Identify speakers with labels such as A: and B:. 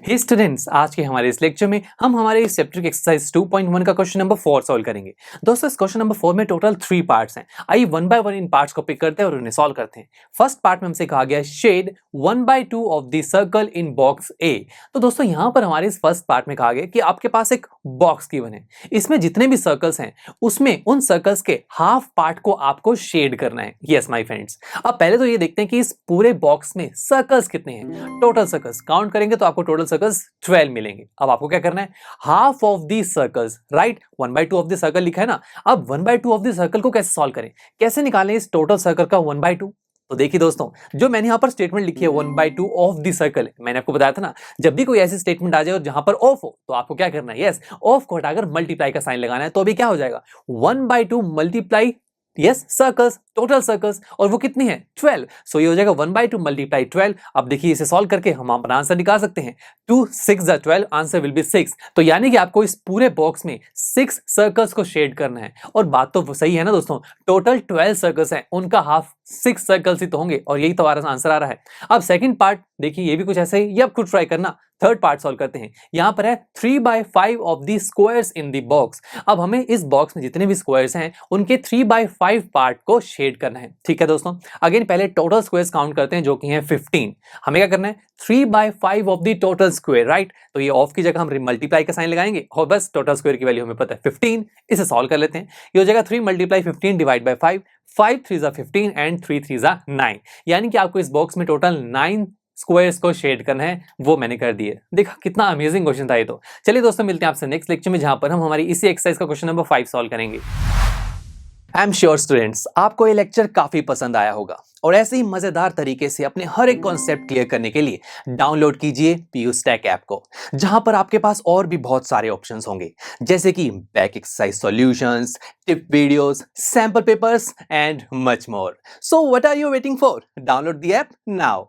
A: हे students, आज के हमारे इस लेक्चर में हम हमारे इस चैप्टर की एक्सरसाइज 2.1 का क्वेश्चन नंबर 4 सॉल्व करेंगे। दोस्तों, इस क्वेश्चन नंबर 4 में टोटल 3 पार्ट्स हैं। आइए one by one in parts को पिक करते हैं और उन्हें सॉल्व करते हैं। फर्स्ट पार्ट में हमसे कहा गया है shade 1/2 of the circle in box A. तो दोस्तों, यहाँ पर हमारे इस फर्स्ट पार्ट में कहा गया कि आपके पास एक बॉक्स गिवन है, इसमें जितने भी सर्कल्स हैं उसमें उन सर्कल्स के हाफ पार्ट को आपको शेड करना है। यस माय फ्रेंड्स, अब पहले तो ये देखते हैं कि इस पूरे बॉक्स में सर्कल्स कितने हैं। टोटल सर्कल्स काउंट करेंगे तो आपको टोटल सर्कल्स 12 मिलेंगे। अब आपको क्या करना है, half of the circles, right, 1/2 of the circle लिखा है ना। अब 1/2 ऑफ द सर्कल को कैसे सॉल्व करें, कैसे निकालें इस टोटल सर्कल का 1/2। तो देखिए दोस्तों, जो मैंने यहां पर स्टेटमेंट लिखी है 1/2 ऑफ द सर्कल, मैंने आपको बताया था ना, जब भी कोई ऐसी स्टेटमेंट आ जाए और जहां पर ऑफ हो तो आपको क्या करना है, यस, ऑफ को हटाकर मल्टीप्लाई का साइन लगाना है। तो अभी क्या हो जाएगा, 1/2 multiply, yes, circles, total circles, और वो कितनी है, 12। सो ये हो जाएगा 1/2 मल्टीप्लाई 12। अब देखिए, इसे सॉल्व करके हम अपना आंसर निकाल सकते हैं। 2 6 12, आंसर विल बी 6। तो यानी कि आपको इस पूरे बॉक्स में 6 सर्कल्स को शेड करना है। और बात तो सही है ना दोस्तों, टोटल 12 सर्कल्स हैं, उनका हाफ 6 सर्कल्स ही तो होंगे, और यही तो हमारा आंसर आ रहा है। अब सेकंड पार्ट देखिए, ये भी कुछ ऐसे ही, ये आप खुद ट्राई करना। थर्ड पार्ट सॉल्व करते हैं। यहां पर है 3/5 of the squares in the box. अब हमें इस बॉक्स में जितने भी स्क्वायर्स हैं उनके 3/5 पार्ट को शेड करना है। ठीक है दोस्तों, अगेन पहले टोटल स्क्वायर्स काउंट करते हैं जो कि हैं 15। हमें क्या करना है, 3/5 of the total square, right. तो ये ऑफ की जगह हम मल्टीप्लाई का साइन लगाएंगे और बस टोटल स्क्वायर की वैल्यू हमें पता है 15। इसे सॉल्व कर लेते हैं। ये हो जाएगा 3 × 15 डिवाइड बाय 5। 5 3 ज़ा 15 एंड 3 3 ज़ा 9। यानी कि आपको इस बॉक्स में टोटल 9 स्क्वायर्स को शेड करना है, वो मैंने कर दिए। देखा कितना अमेजिंग क्वेश्चन था ये तो। चलिए दोस्तों, मिलते हैं आपसे नेक्स्ट लेक्चर में, जहां पर हम हमारी इसी एक्सरसाइज का क्वेश्चन नंबर 5 सॉल्व करेंगे। आई एम श्योर स्टूडेंट्स, आपको ये लेक्चर काफी पसंद आया होगा, और ऐसे ही मजेदार तरीके से अपने हर एक कॉन्सेप्ट क्लियर करने के लिए डाउनलोड कीजिए पीयूस्टैक ऐप को, जहां पर आपके पास और भी बहुत सारे ऑप्शंस होंगे, जैसे कि back exercise solutions, tip videos, sample papers and much more. So what are you waiting for? Download the app now.